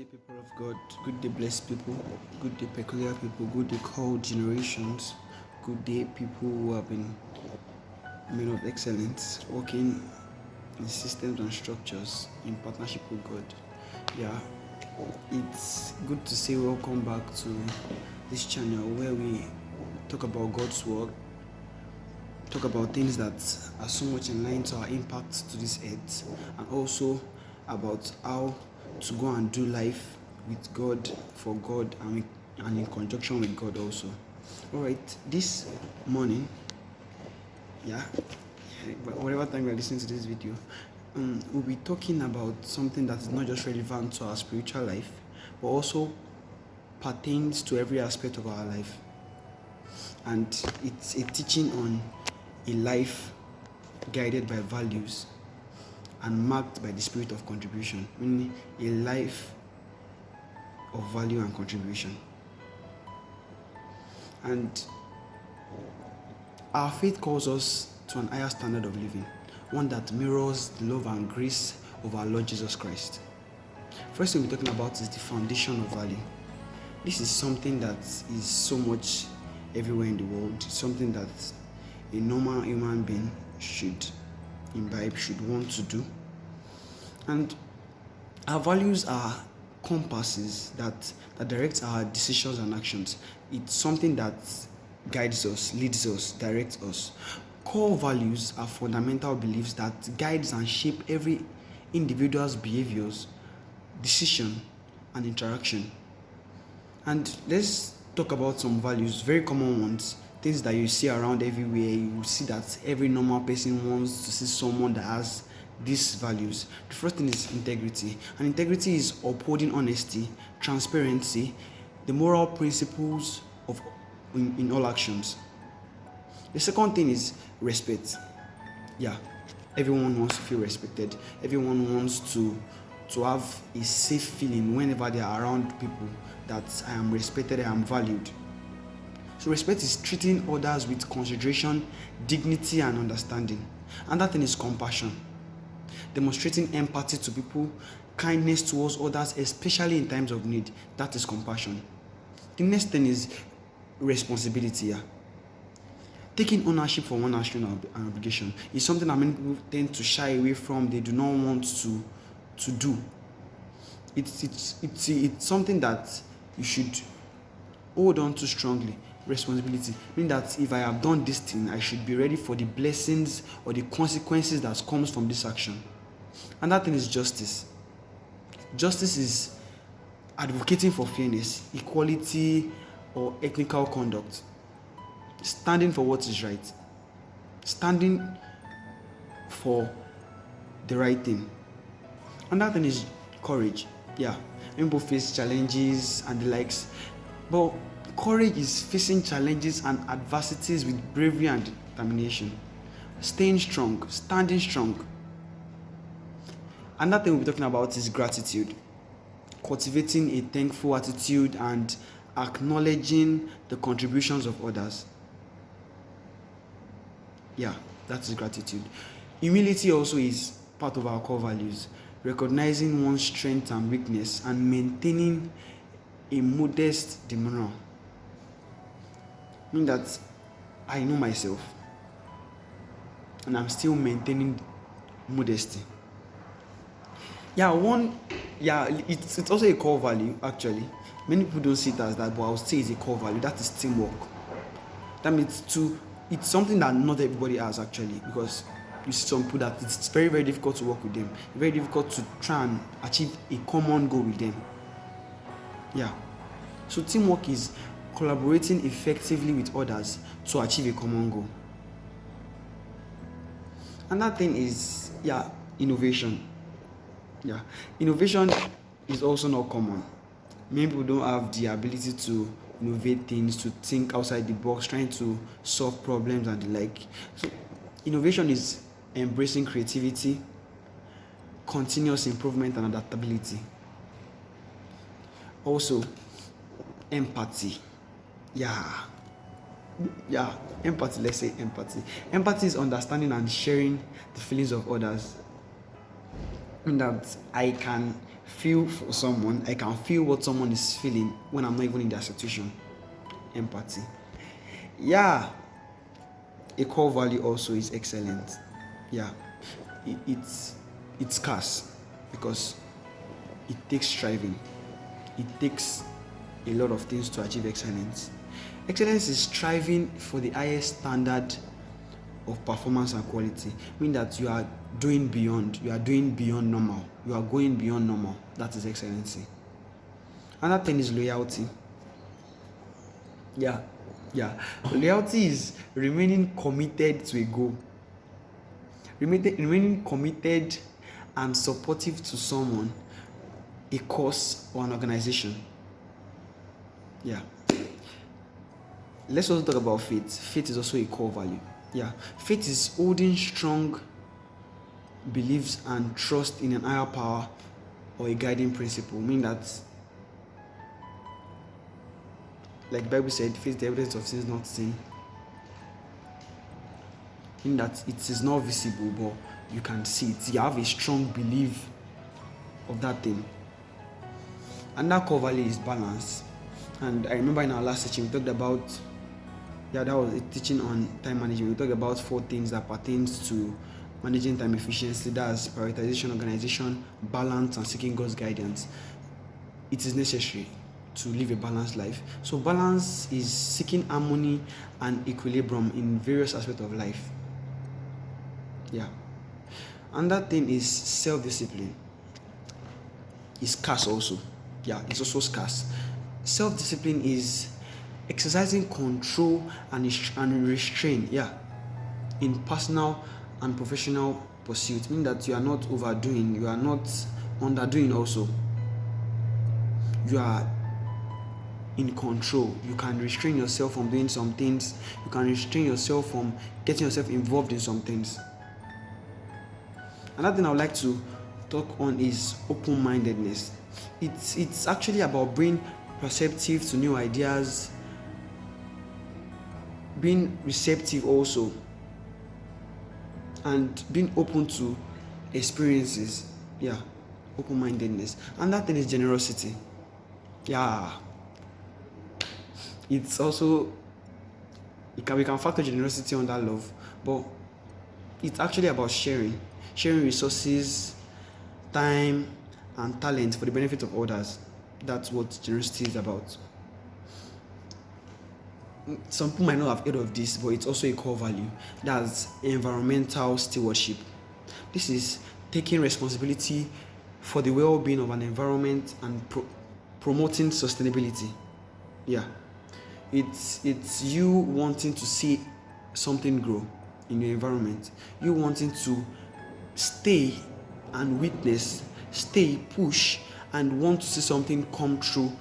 day, people of God. Good day, blessed people. Good day, peculiar people. Good day, called generations. Good day, people who have been men of excellence, working in systems and structures in partnership with God. Yeah, it's good to say welcome back to this channel where we talk about God's word, talk about things that are so much in line to our impact to this earth, and also about how to go and do life with God, for God, and in conjunction with God also. All right, this morning, whatever time you're listening to this video, we'll be talking about something that is not just relevant to our spiritual life, but also pertains to every aspect of our life. And it's a teaching on a life guided by values and marked by the spirit of contribution, meaning a life of value and contribution. And our faith calls us to an higher standard of living, one that mirrors the love and grace of our Lord Jesus Christ. First thing we're talking about is the foundation of value. This is something that is so much everywhere in the world, something that a normal human being should imbibe, should want to do. And our values are compasses that direct our decisions and actions. It's something that guides us, leads us, directs us. Core values are fundamental beliefs that guides and shape every individual's behaviors, decision, and interaction. And let's talk about some values, very common ones, things that you see around everywhere. You see that every normal person wants to see someone that has these values. The first thing is integrity. And integrity is upholding honesty, transparency, the moral principles in all actions. The second thing is respect. Everyone wants to feel respected. Everyone wants to have a safe feeling whenever they are around people, that I am respected, I am valued. So respect is treating others with consideration, dignity, and understanding. Another thing is compassion, demonstrating empathy to people, kindness towards others, especially in times of need. That is compassion. The next thing is responsibility. Taking ownership for one action and obligation is something that many people tend to shy away from. They do not want to do. It's something that you should hold on to strongly. Responsibility, meaning that if I have done this thing, I should be ready for the blessings or the consequences that comes from this action. Another thing is justice. Justice is advocating for fairness, equality, or ethical conduct. Standing for what is right. Standing for the right thing. Another thing is courage. People face challenges and the likes, but courage is facing challenges and adversities with bravery and determination. Staying strong, standing strong. Another thing we'll be talking about is gratitude. Cultivating a thankful attitude and acknowledging the contributions of others. That is gratitude. Humility also is part of our core values. Recognizing one's strength and weakness and maintaining a modest demeanor. Meaning that I know myself and I'm still maintaining modesty. It's also a core value actually. Many people don't see it as that, but I would say it's a core value. That is teamwork. That means it's something that not everybody has actually, because you see some people that it's very, very difficult to work with them. Very difficult to try and achieve a common goal with them. So teamwork is collaborating effectively with others to achieve a common goal. Another thing is innovation. Innovation is also not common. Many people don't have the ability to innovate things, to think outside the box, trying to solve problems and the like. So innovation is embracing creativity, continuous improvement, and adaptability. Also, empathy. Empathy, let's say empathy. Empathy is understanding and sharing the feelings of others. And that I can feel for someone. I can feel what someone is feeling when I'm not even in their situation. Empathy. Yeah, a core value also is excellence. Yeah, it's scarce because it takes striving. It takes a lot of things to achieve excellence. Excellence is striving for the highest standard of performance and quality, meaning that you are doing beyond normal. You are going beyond normal. That is excellency. Another thing is loyalty. Yeah. Loyalty is remaining committed to a goal. Remaining committed and supportive to someone, a cause, or an organization. Yeah. Let's also talk about faith. Faith is also a core value. Yeah. Faith is holding strong beliefs and trust in an higher power or a guiding principle, meaning that, like the Bible said, faith is the evidence of things not seen. Meaning that it is not visible, but you can see it. You have a strong belief of that thing. And that core value is balance. And I remember in our last teaching, we talked about, that was a teaching on time management. We talked about 4 things that pertains to managing time efficiently. That's prioritization, organization, balance, and seeking God's guidance. It is necessary to live a balanced life. So balance is seeking harmony and equilibrium in various aspects of life. Yeah. And that thing is self-discipline. It's scarce also. Yeah, it's also scarce. Self-discipline is exercising control and restraint, in personal and professional pursuits, meaning that you are not overdoing, you are not underdoing also. You are in control. You can restrain yourself from doing some things. You can restrain yourself from getting yourself involved in some things. Another thing I would like to talk on is open-mindedness. It's actually about being perceptive to new ideas, being receptive also, and being open to experiences. Yeah, open-mindedness. And that thing is generosity. Yeah, it's also, we can factor generosity under love, but it's actually about sharing resources, time, and talent for the benefit of others. That's what generosity is about. Some people might not have heard of this, but it's also a core value. That's environmental stewardship. This is taking responsibility for the well-being of an environment and promoting sustainability. Yeah, it's you wanting to see something grow in your environment. You wanting to stay and witness, push, and want to see something come true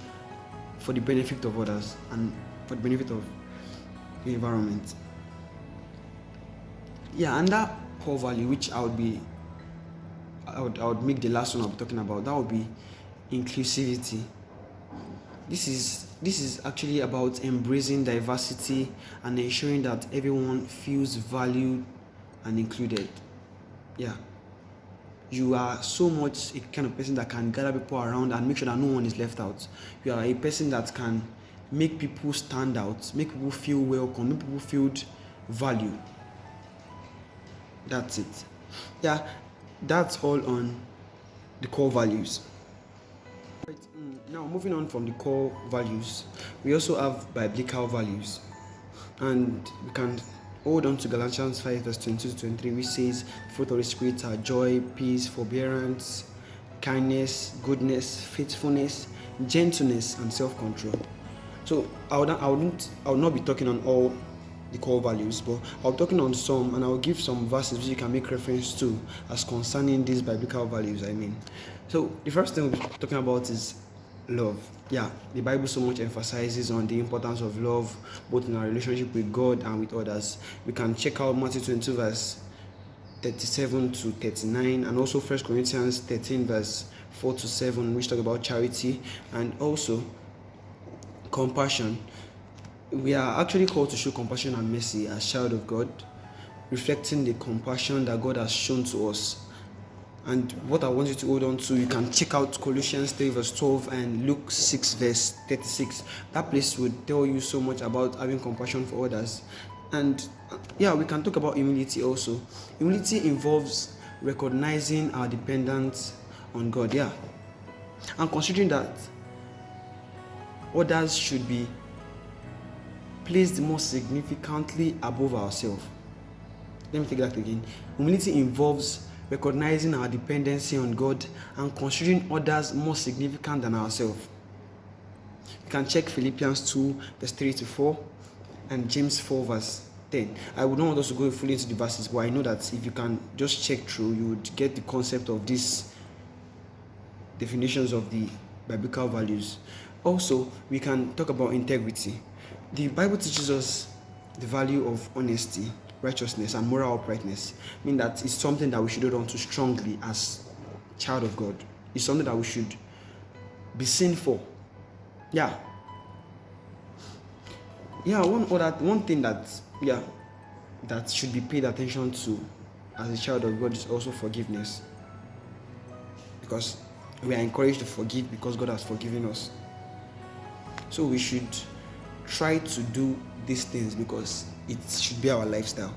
for the benefit of others and for the benefit of the environment. Yeah, and that core value, which I would make the last one I'll be talking about, that would be inclusivity. This is actually about embracing diversity and ensuring that everyone feels valued and included. Yeah. You are so much a kind of person that can gather people around and make sure that no one is left out. You are a person that can make people stand out, make people feel welcome, make people feel valued. That's it. Yeah, that's all on the core values. Right, now moving on from the core values, we also have biblical values. And we can hold on to Galatians 5 verse 22 to 23, which says, the fruit of the Spirit are joy, peace, forbearance, kindness, goodness, faithfulness, gentleness, and self-control. So I will not be talking on all the core values, but I'll be talking on some, and I'll give some verses which you can make reference to as concerning these biblical values. So the first thing we'll be talking about is love. Yeah, the Bible so much emphasizes on the importance of love, both in our relationship with God and with others. We can check out Matthew 22 verse 37 to 39, and also 1 Corinthians 13 verse 4 to 7, which talk about charity and also compassion. We are actually called to show compassion and mercy as child of God, reflecting the compassion that God has shown to us. And what I want you to hold on to, you can check out Colossians 3 verse 12 and Luke 6 verse 36. That place would tell you so much about having compassion for others. And yeah, we can talk about humility also. Humility involves recognizing our dependence on God. Yeah. And considering that others should be placed more significantly above ourselves. Let me take that again. Humility involves recognizing our dependency on God and considering others more significant than ourselves. You can check Philippians 2 verse 3 to 4 and James 4 verse 10. I would not want us to go fully into the verses, but I know that if you can just check through, you would get the concept of these definitions of the biblical values. Also, we can talk about integrity. The Bible teaches us the value of honesty, righteousness, and moral uprightness. I mean that it's something that we should hold on to strongly as child of God. It's something that we should be seen for. Yeah. One thing that should be paid attention to as a child of God is also forgiveness. Because we are encouraged to forgive because God has forgiven us. So we should try to do these things because it should be our lifestyle.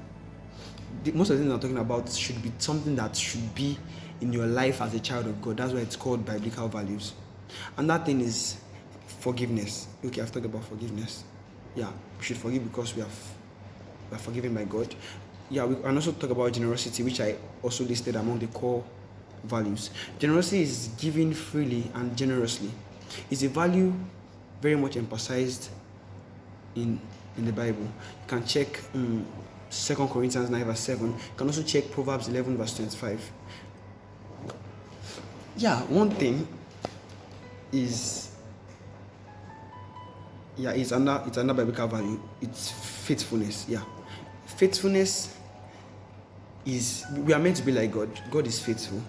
Most of the things I'm talking about should be something that should be in your life as a child of God. That's why it's called biblical values. And that thing is forgiveness. Okay, I've talked about forgiveness. Yeah, we should forgive because we are forgiven by God. Yeah, we can also talk about generosity, which I also listed among the core values. Generosity is giving freely and generously. It's a value very much emphasized in the Bible. You can check 2 Corinthians 9 verse 7. You can also check Proverbs 11 verse 25. Yeah, one thing is it's under biblical value. It's faithfulness. Yeah, faithfulness is, we are meant to be like God. God is faithful,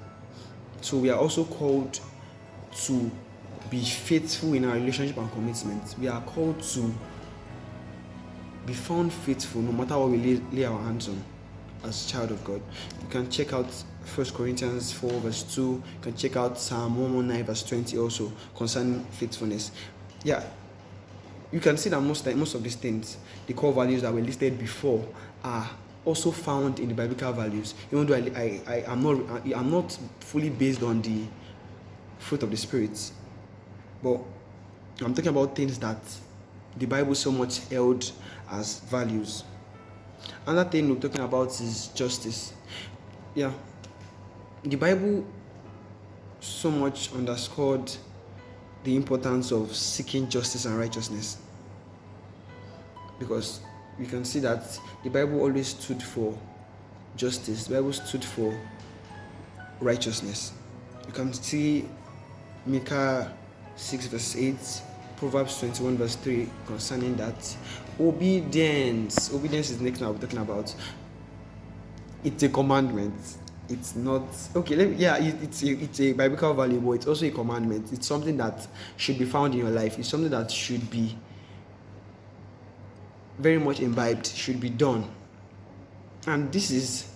so we are also called to be faithful in our relationship and commitment. We are called to be found faithful no matter what we lay our hands on as a child of God. You can check out 1 Corinthians 4 verse 2. You can check out Psalm 119 verse 20 also concerning faithfulness. Yeah, you can see that most of these things, the core values that were listed before, are also found in the biblical values. Even though I'm not fully based on the fruit of the Spirit, but I'm talking about things that the Bible so much held as values. Another thing we're talking about is justice. Yeah, the Bible so much underscored the importance of seeking justice and righteousness, because we can see that the Bible always stood for justice. The Bible stood for righteousness. You can see Micah 6 verse 8, Proverbs 21 verse 3 concerning that. Obedience is the next one I'll be talking about. It's a commandment. It's not okay. It's a biblical value, but it's also a commandment. It's something that should be found in your life. It's something that should be very much imbibed, should be done. And this is,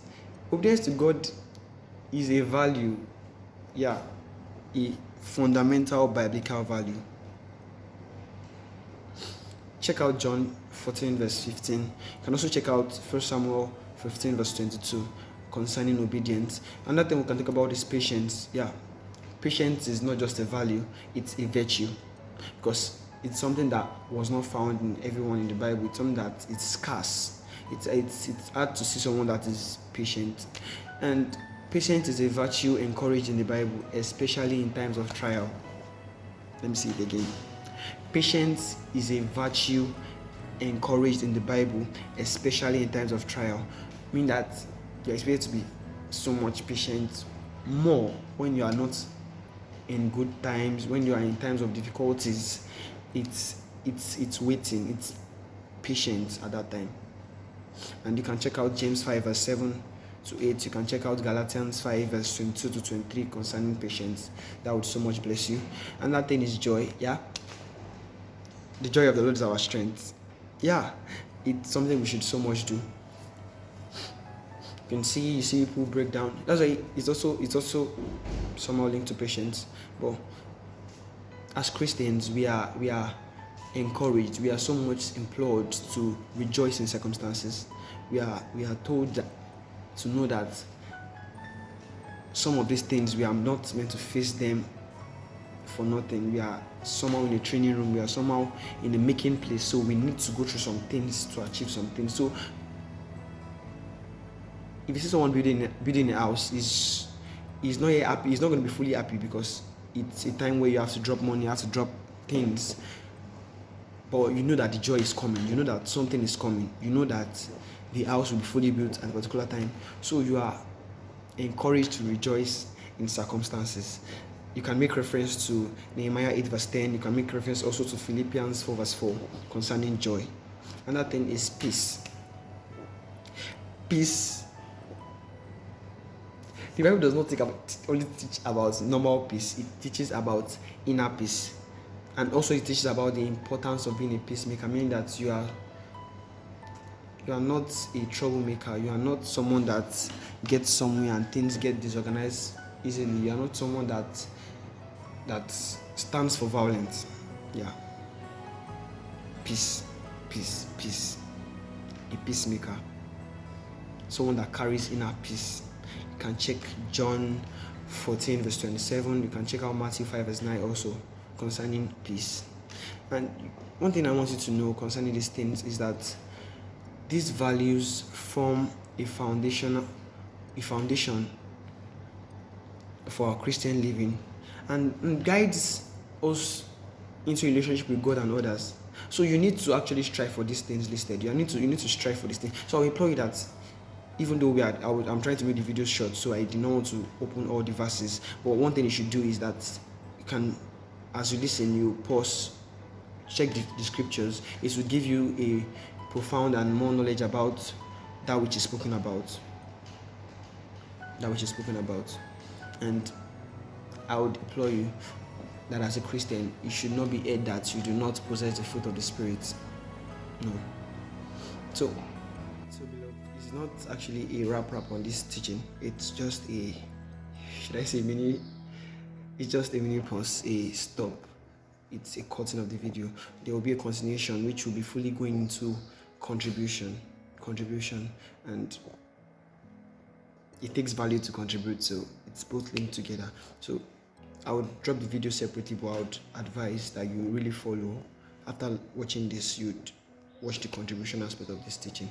obedience to God is a value, a fundamental biblical value. Check out John 14 verse 15. You can also check out 1 Samuel 15 verse 22 concerning obedience. Another thing we can talk about is patience. Yeah, patience is not just a value, it's a virtue, because it's something that was not found in everyone in the Bible. It's something that it's scarce. It's hard to see someone that is patient. And patience is a virtue encouraged in the Bible, especially in times of trial. Let me see it again. Patience is a virtue encouraged in the Bible, especially in times of trial. Meaning that you're expected to be so much patient, more when you are not in good times, when you are in times of difficulties. It's waiting, it's patience at that time. And you can check out James 5 verse 7 to 8. You can check out Galatians 5 verse 22 to 23 concerning patience. That would so much bless you. And that thing is joy. Yeah, the joy of the Lord is our strength. Yeah, it's something we should so much do. You see people break down. That's why it's also somehow linked to patience. But as Christians, we are encouraged, we are so much implored to rejoice in circumstances. We are told to know that some of these things we are not meant to face them for nothing. We are somehow in a training room, we are somehow in a making place, so we need to go through some things to achieve something. So if you see someone building a house, he's not yet happy, he's not going to be fully happy, because it's a time where you have to drop money, you have to drop things, but you know that the joy is coming, you know that something is coming, you know that the house will be fully built at a particular time. So you are encouraged to rejoice in circumstances. You can make reference to Nehemiah 8 verse 10. You can make reference also to Philippians 4 verse 4 concerning joy. Another thing is peace. Peace. The Bible does not only teach about normal peace. It teaches about inner peace. And also it teaches about the importance of being a peacemaker, meaning that you are not a troublemaker. You are not someone that gets somewhere and things get disorganized easily. You are not someone that stands for violence. Yeah. Peace. A peacemaker. Someone that carries inner peace. You can check John 14 verse 27. You can check out Matthew 5 verse 9 also concerning peace. And one thing I want you to know concerning these things is that these values form a foundation for our Christian living, and guides us into a relationship with God and others. So you need to actually strive for these things listed. You need to strive for these things. So I implore you that, even though I'm trying to make the video short, so I did not want to open all the verses, but one thing you should do is that you can, as you listen, you pause, check the scriptures. It will give you a profound and more knowledge about that which is spoken about. And I would implore you that as a Christian, you should not be heard that you do not possess the fruit of the Spirit. No. So beloved, it's not actually a wrap on this teaching. It's just it's just a mini pause, a stop. It's a cutting of the video. There will be a continuation which will be fully going into contribution, and it takes value to contribute, so it's both linked together. So I would drop the video separately, but I would advise that you really follow. After watching this, you'd watch the contribution aspect of this teaching.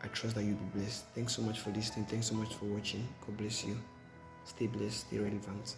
I trust that you'll be blessed. Thanks so much for listening. Thanks so much for watching. God bless you. Stay blessed, stay relevant.